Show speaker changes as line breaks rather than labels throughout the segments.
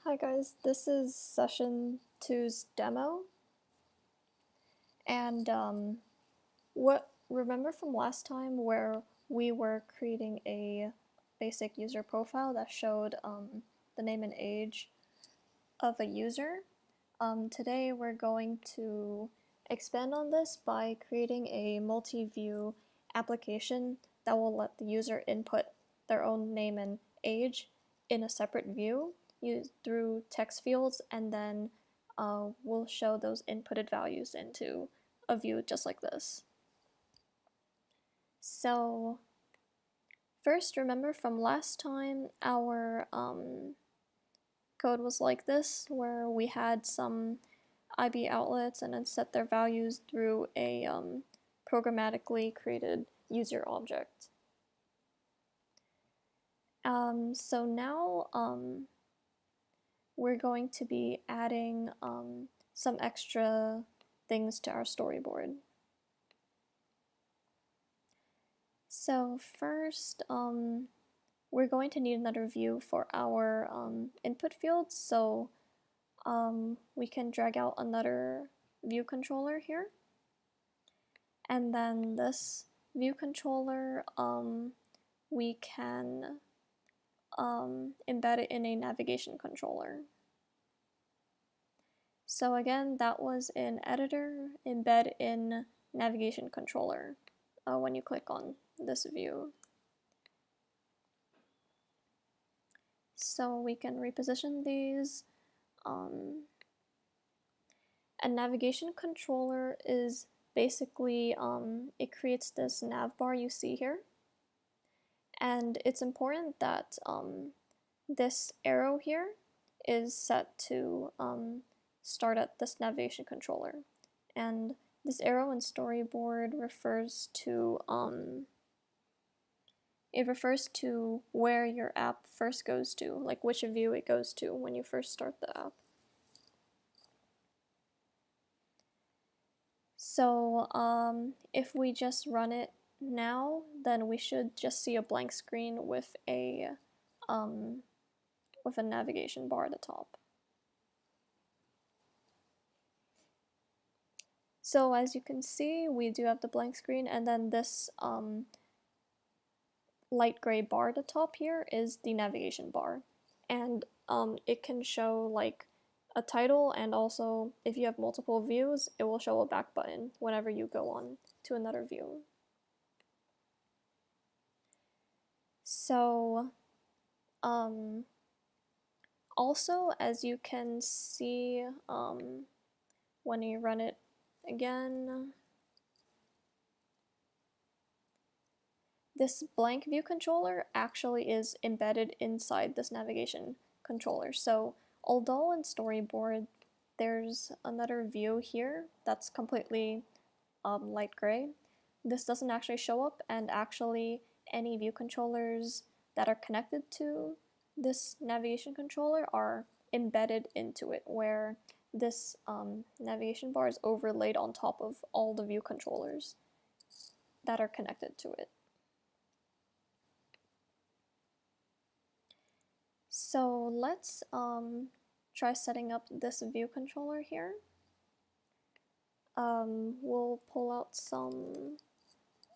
Hi guys, this is session 2's demo, and remember from last time where we were creating a basic user profile that showed the name and age of a user? Today we're going to expand on this by creating a multi-view application that will let the user input their own name and age in a separate view through text fields, and then we'll show those inputted values into a view just like this. So first, remember from last time our code was like this, where we had some IB outlets and then set their values through a programmatically created user object. So now we're going to be adding some extra things to our storyboard. So first, we're going to need another view for our input fields, so we can drag out another view controller here. And then this view controller, we can embed it in a navigation controller. So again, that was in editor, embed in navigation controller when you click on this view. So we can reposition these. A navigation controller is basically, it creates this nav bar you see here. And it's important that this arrow here is set to start at this navigation controller. And this arrow in storyboard refers to where your app first goes to, like which view it goes to when you first start the app. So if we just run it now, then we should just see a blank screen with a navigation bar at the top. So as you can see, we do have the blank screen, and then this light gray bar at the top here is the navigation bar, and it can show like a title, and also if you have multiple views, it will show a back button whenever you go on to another view. So also, as you can see when you run it again, this blank view controller actually is embedded inside this navigation controller. So although in storyboard there's another view here that's completely light gray, this doesn't actually show up, and actually any view controllers that are connected to this navigation controller are embedded into it, where this navigation bar is overlaid on top of all the view controllers that are connected to it. So let's try setting up this view controller here. We'll pull out some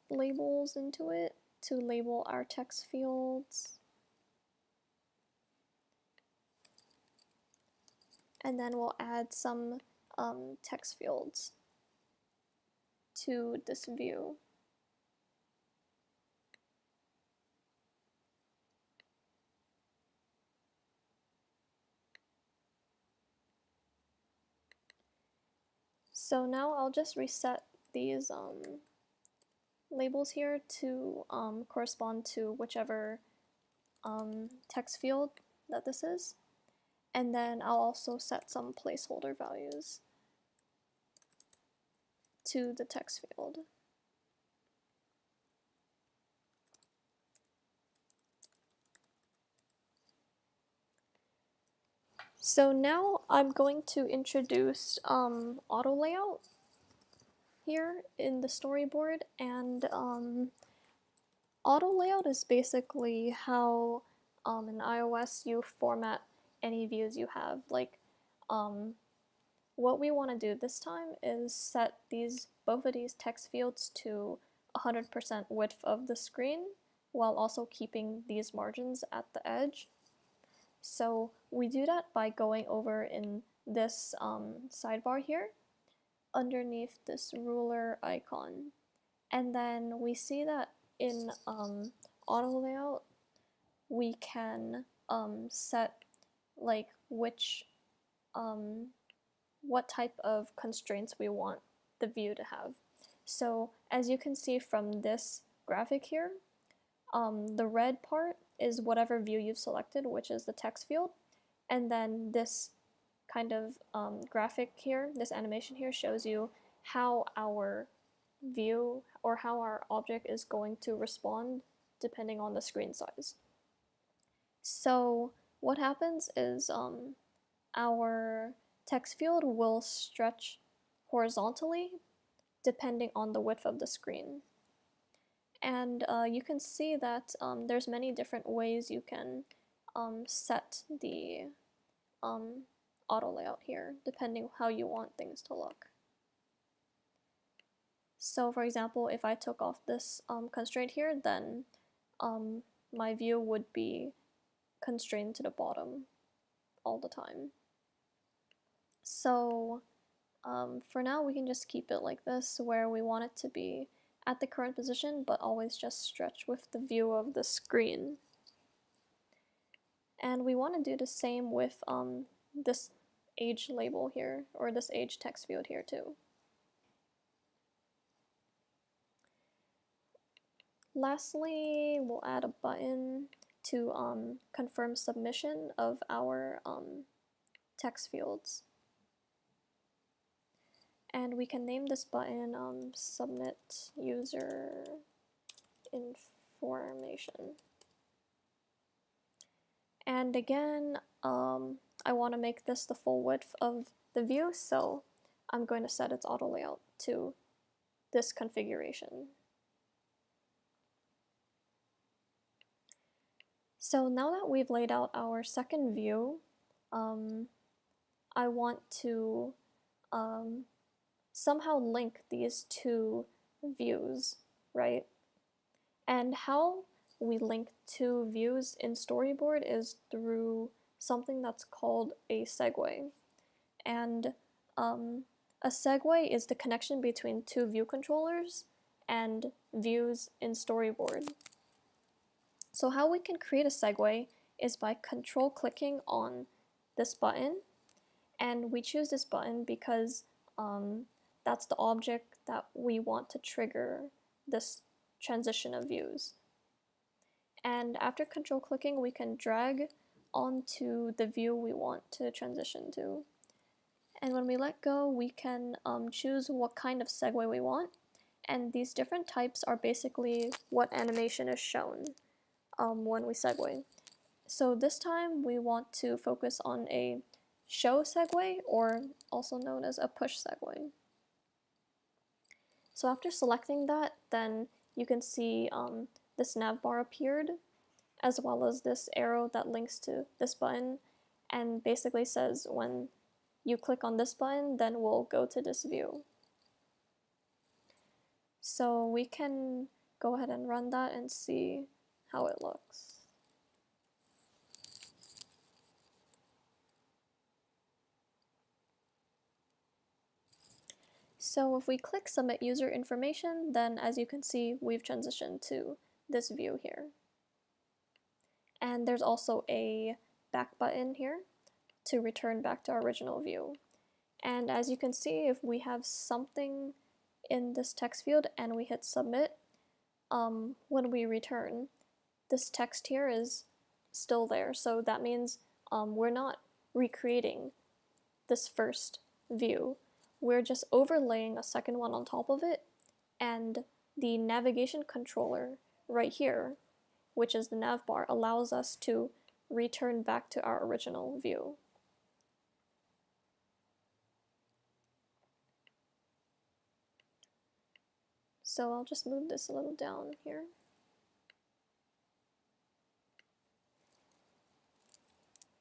labels into it to label our text fields. And then we'll add some text fields to this view. So now I'll just reset these labels here to correspond to whichever text field that this is. And then I'll also set some placeholder values to the text field. So now I'm going to introduce Autolayout here in the storyboard, and Autolayout is basically how in iOS you format any views you have. Like, what we want to do this time is set both of these text fields to 100% width of the screen while also keeping these margins at the edge. So we do that by going over in this sidebar here underneath this ruler icon. And then we see that in Autolayout, we can set like what type of constraints we want the view to have. So as you can see from this graphic here, the red part is whatever view you've selected, which is the text field, and then this kind of graphic here, this animation here, shows you how our view or how our object is going to respond depending on the screen size. So what happens is our text field will stretch horizontally depending on the width of the screen. And you can see that there's many different ways you can set the auto layout here, depending how you want things to look. So for example, if I took off this constraint here, then my view would be constrained to the bottom all the time. So for now, we can just keep it like this, where we want it to be at the current position, but always just stretch with the view of the screen. And we want to do the same with this age label here, or this age text field here too. Lastly, we'll add a button to confirm submission of our text fields. And we can name this button submit user information. And again, I want to make this the full width of the view, so I'm going to set its auto layout to this configuration. So now that we've laid out our second view, I want to somehow link these two views, right? And how we link two views in Storyboard is through something that's called a segue. And a segue is the connection between two view controllers and views in Storyboard. So how we can create a segue is by control clicking on this button, and we choose this button because that's the object that we want to trigger this transition of views. And after control clicking, we can drag onto the view we want to transition to. And when we let go, we can choose what kind of segue we want, and these different types are basically what animation is shown when we segue. So this time we want to focus on a show segue, or also known as a push segue. So after selecting that, then you can see this nav bar appeared, as well as this arrow that links to this button, and basically says when you click on this button, then we'll go to this view. So we can go ahead and run that and see how it looks. So if we click submit user information, then as you can see, we've transitioned to this view here. And there's also a back button here to return back to our original view. And as you can see, if we have something in this text field and we hit submit, when we return, this text here is still there. So that means we're not recreating this first view. We're just overlaying a second one on top of it, and the navigation controller right here, which is the nav bar, allows us to return back to our original view. So I'll just move this a little down here.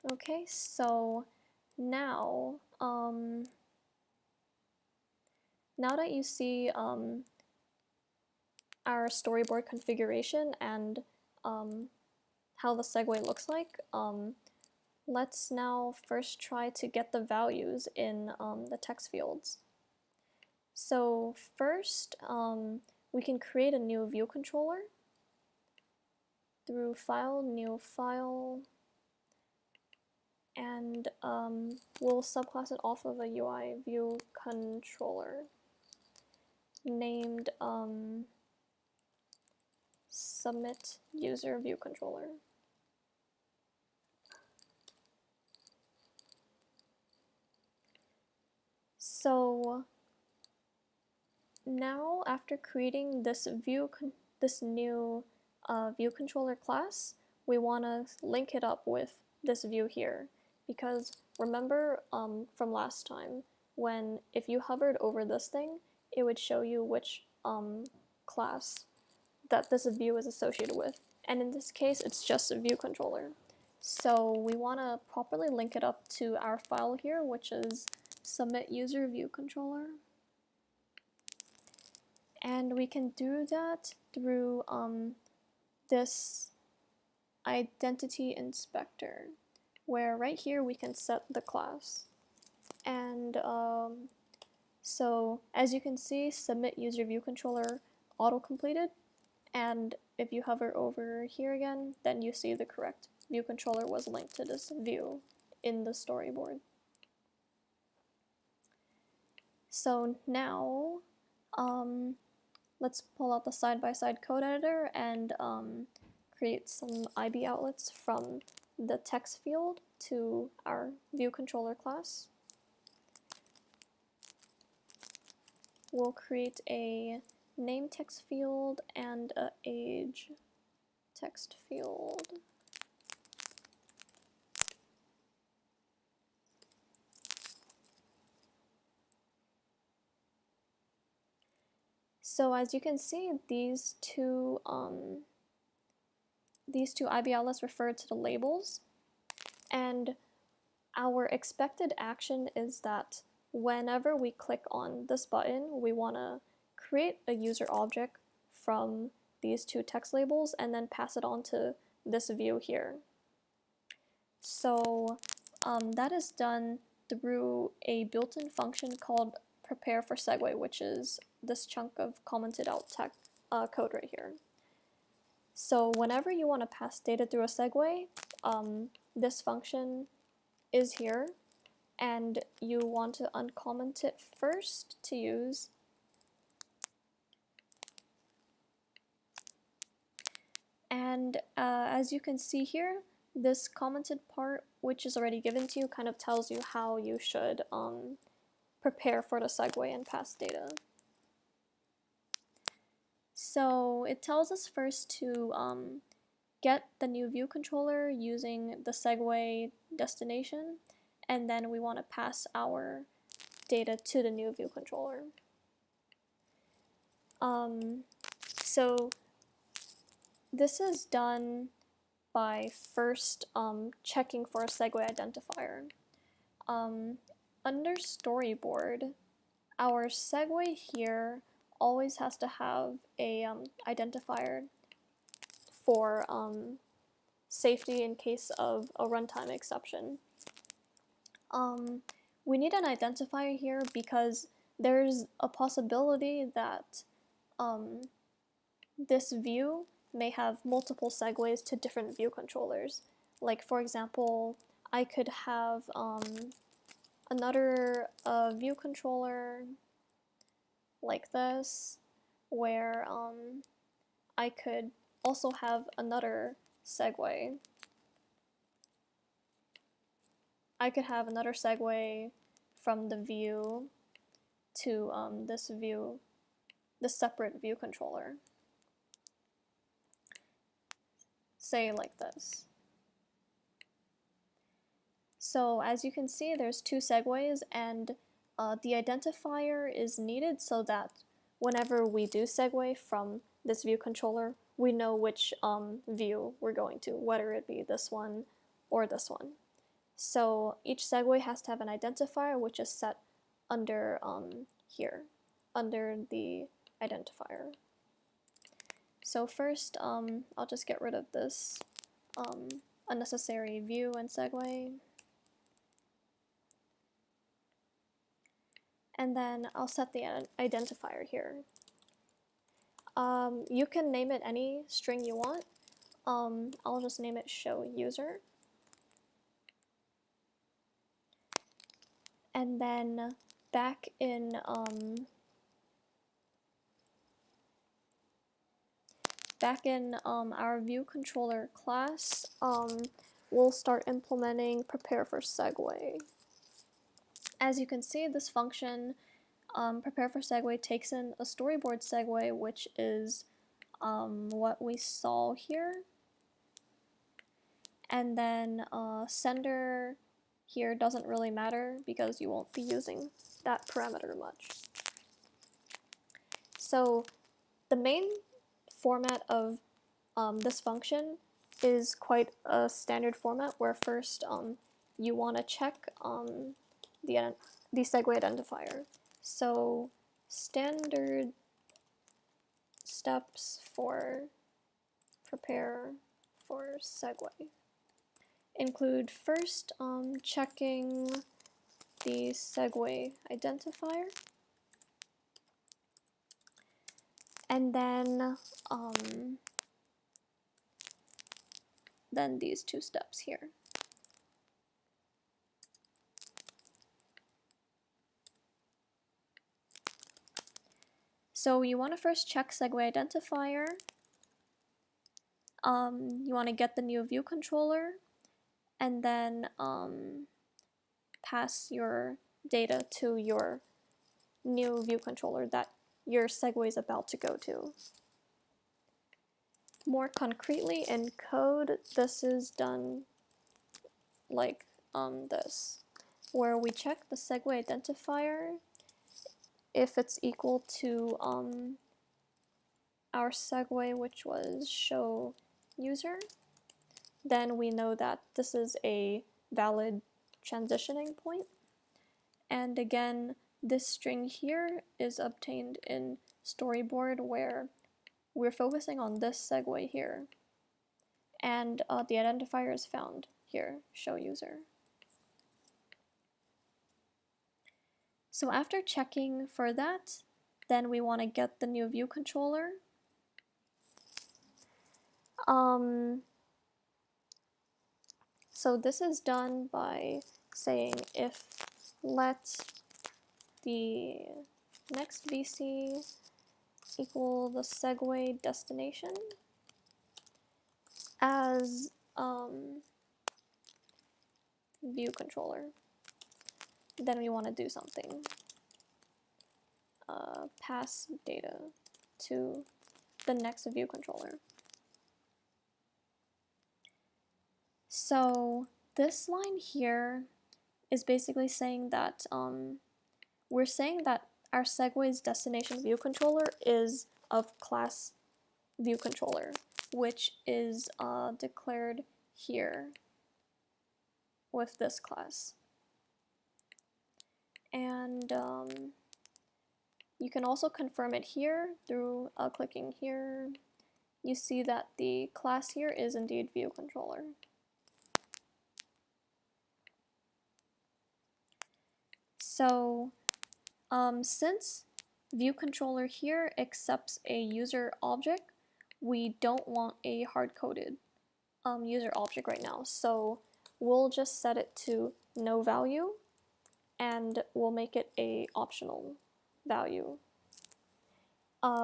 Okay, so now, now that you see our storyboard configuration and how the segue looks like, let's now first try to get the values in the text fields. So first, we can create a new view controller through File, New File, and we'll subclass it off of a UI view controller named submit user view controller. So now, after creating this new view controller class, we want to link it up with this view here, because remember from last time, when if you hovered over this thing, it would show you which class that this view is associated with, and in this case, it's just a view controller. So we want to properly link it up to our file here, which is submit user view controller. And we can do that through this identity inspector, where right here we can set the class. And so as you can see, submit user view controller auto-completed, and if you hover over here again, then you see the correct view controller was linked to this view in the storyboard. So now, let's pull out the side-by-side code editor and create some IB outlets from the text field to our view controller class. We'll create a name text field and a age text field. So as you can see, these two IB outlets refer to the labels, and our expected action is that whenever we click on this button, we want to create a user object from these two text labels and then pass it on to this view here. So that is done through a built-in function called prepare for segue, which is this chunk of commented out code right here. So whenever you want to pass data through a segue, this function is here, and you want to uncomment it first to use. And as you can see here, this commented part, which is already given to you, kind of tells you how you should prepare for the segue and pass data. So it tells us first to get the new view controller using the segue destination, and then we want to pass our data to the new view controller. So this is done by first checking for a segue identifier. Under storyboard, our segue here always has to have a identifier for safety in case of a runtime exception. We need an identifier here because there's a possibility that this view may have multiple segues to different view controllers. Like, for example, I could have another view controller like this, where I could also have another segue. I could have another segue from the view to this view, the separate view controller. Say like this. So as you can see, there's two segues, and the identifier is needed so that whenever we do segue from this view controller, we know which view we're going to, whether it be this one or this one. So each segue has to have an identifier, which is set under here, under the identifier. So first, I'll just get rid of this unnecessary view and segue. And then I'll set the identifier here. You can name it any string you want. I'll just name it show user. And then back in our view controller class, we'll start implementing prepare for segue. As you can see, this function prepare for segue takes in a storyboard segue, which is what we saw here. And then sender here doesn't really matter because you won't be using that parameter much. So the main format of this function is quite a standard format where first you want to check the segue identifier. So standard steps for prepare for segue include first checking the segue identifier, and then these two steps here. So you want to first check segue identifier. You want to get the new view controller, and then pass your data to your new view controller that your segue is about to go to. More concretely in code, this is done like this, where we check the segue identifier. If it's equal to our segue, which was show user, then we know that this is a valid transitioning point. And again, this string here is obtained in storyboard, where we're focusing on this segue here. And the identifier is found here, show user. So after checking for that, then we want to get the new view controller. So this is done by saying if let the next VC equal the segue destination as view controller, then we want to do something. Pass data to the next view controller. So this line here is basically saying that we're saying that our segue's destination view controller is of class view controller, which is declared here with this class. And you can also confirm it here through clicking here. You see that the class here is indeed view controller. So since view controller here accepts a user object, we don't want a hard-coded user object right now. So we'll just set it to no value, and we'll make it a optional value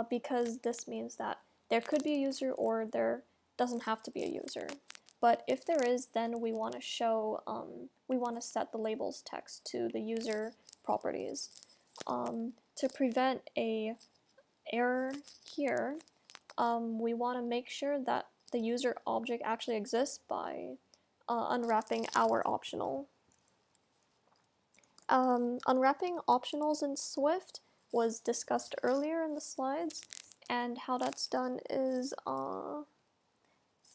because this means that there could be a user or there doesn't have to be a user. But if there is, then we want to show, we want to set the labels text to the user properties. To prevent a error here, we want to make sure that the user object actually exists by unwrapping our optional. Unwrapping optionals in Swift was discussed earlier in the slides, and how that's done is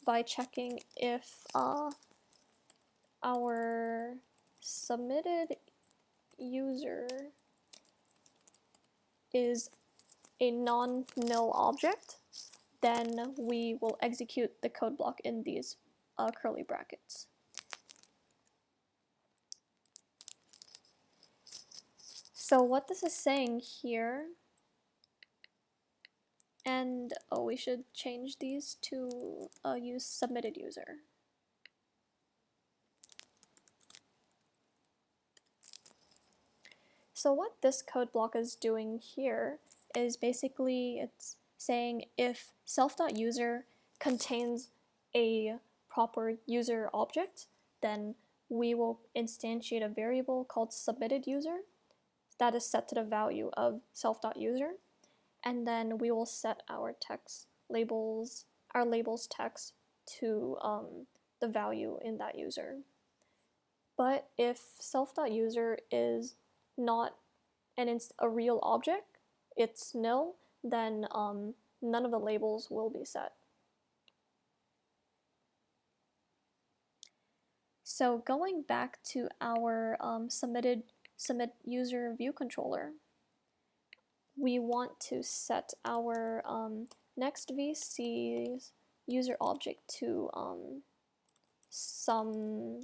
by checking if our submitted user is a non-nil object, then we will execute the code block in these curly brackets. So what this is saying here, and we should change these to use submitted user. So what this code block is doing here is basically it's saying if self.user contains a proper user object, then we will instantiate a variable called submitted user that is set to the value of self.user, and then we will set our text labels, our labels text to the value in that user. But if self.user is not a real object, it's nil, then none of the labels will be set. So going back to our submit user view controller, we want to set our next VC's user object to some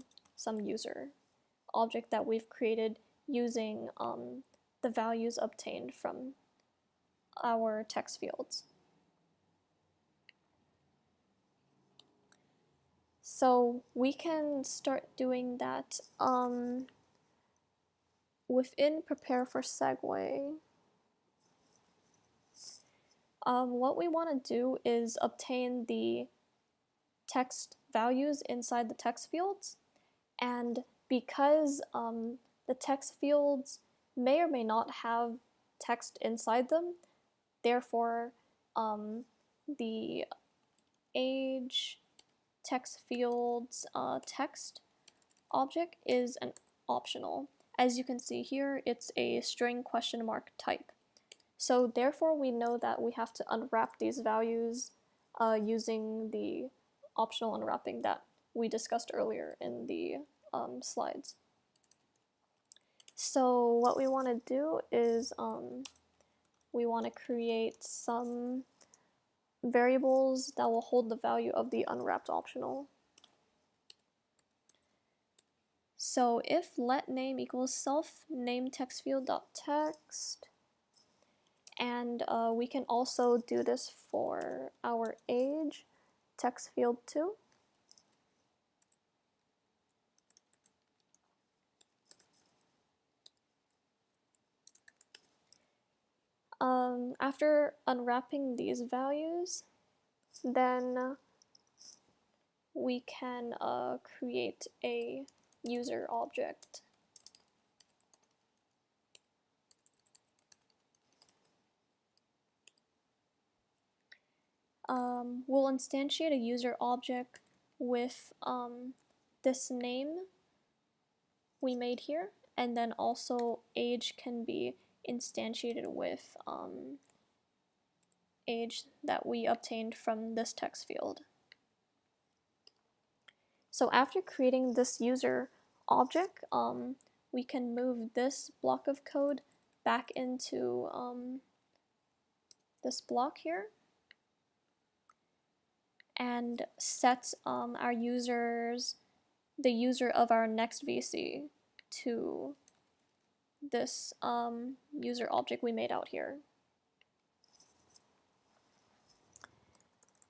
user object that we've created using the values obtained from our text fields. So we can start doing that within prepare for segue. What we want to do is obtain the text values inside the text fields, and because the text fields may or may not have text inside them, therefore the age text fields text object is an optional. As you can see here, it's a string question mark type. So therefore we know that we have to unwrap these values using the optional unwrapping that we discussed earlier in the slides. So what we want to do is we want to create some variables that will hold the value of the unwrapped optional. So if let name equals self name text field dot text, and we can also do this for our age text field too. After unwrapping these values, then we can create a user object. We'll instantiate a user object with this name we made here, and then also age can be instantiated with age that we obtained from this text field. So after creating this user object, we can move this block of code back into this block here and set our the user of our next VC to this user object we made out here.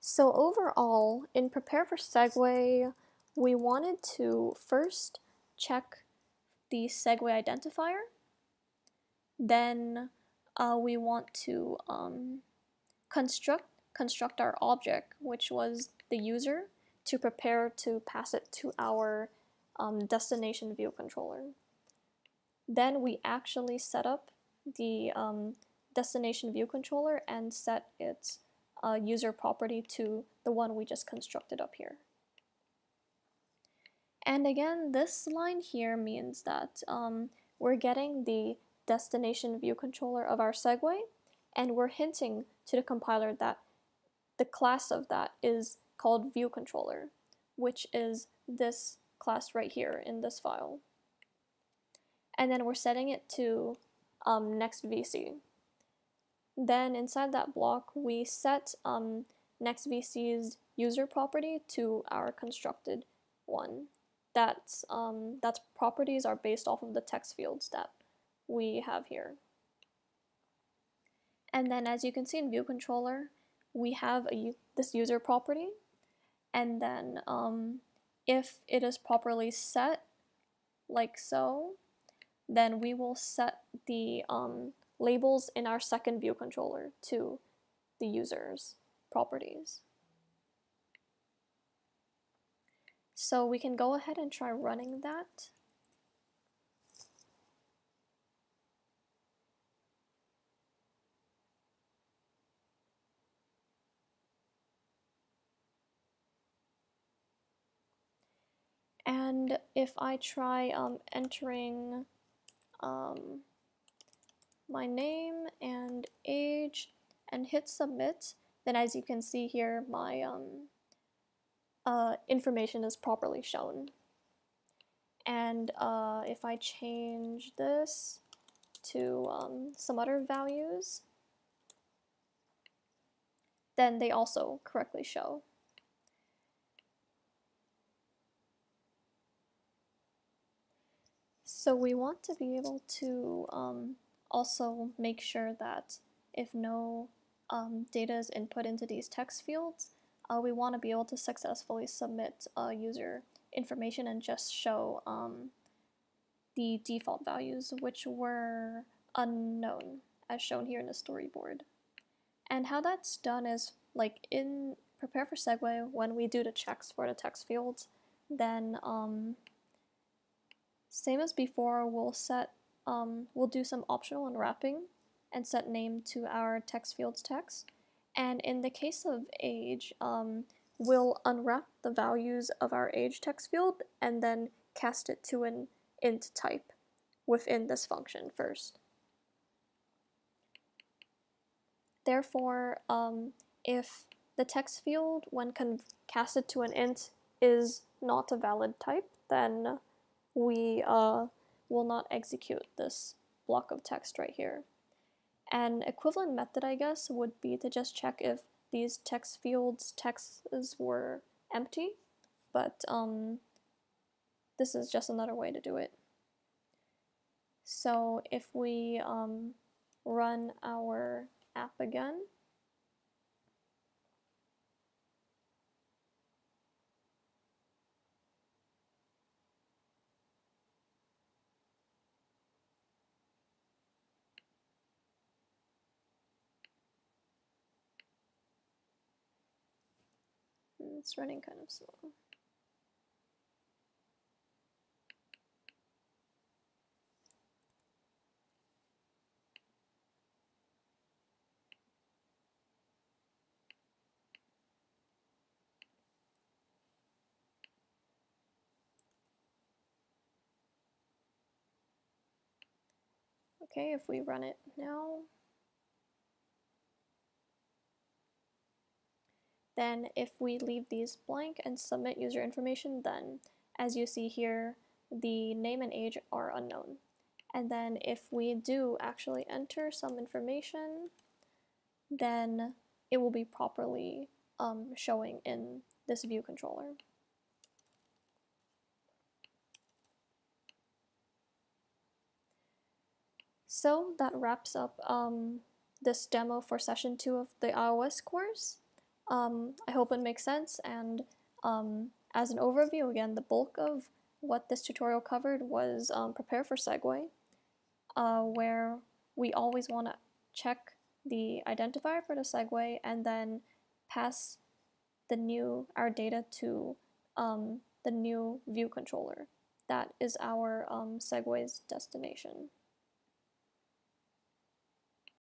So overall, in prepare for segue, we wanted to first check the segue identifier, then we want to construct our object, which was the user, to prepare to pass it to our destination view controller. Then we actually set up the destination view controller and set its user property to the one we just constructed up here. And again, this line here means that we're getting the destination view controller of our segue, and we're hinting to the compiler that the class of that is called view controller, which is this class right here in this file. and then we're setting it to next VC. Then inside that block, we set next VC's user property to our constructed one. That's properties are based off of the text fields that we have here. And then as you can see in view controller, we have this user property, and then if it is properly set, like so, then we will set the labels in our second view controller to the user's properties. So we can go ahead and try running that. And if I try entering my name and age and hit submit, then as you can see here, my information is properly shown. And if I change this to some other values, then they also correctly show. So we want to be able to also make sure that if no data is input into these text fields, we want to be able to successfully submit user information and just show the default values, which were unknown, as shown here in the storyboard. And how that's done is, like in Prepare for Segue, when we do the checks for the text fields, then same as before, we'll do some optional unwrapping and set name to our text fields text. And in the case of age, we'll unwrap the values of our age text field and then cast it to an int type within this function first. Therefore, if the text field, when casted to an int, is not a valid type, then we will not execute this block of text right here. An equivalent method, I guess, would be to just check if these text fields' texts were empty, but this is just another way to do it. So if we run our app again, it's running kind of slow. Okay, if we run it now, then if we leave these blank and submit user information, then as you see here, the name and age are unknown. And then if we do actually enter some information, then it will be properly showing in this view controller. So that wraps up this demo for session 2 of the iOS course. I hope it makes sense, and as an overview, again, the bulk of what this tutorial covered was Prepare for Segue, where we always want to check the identifier for the segue and then pass our data to the new view controller. That is our segue's destination.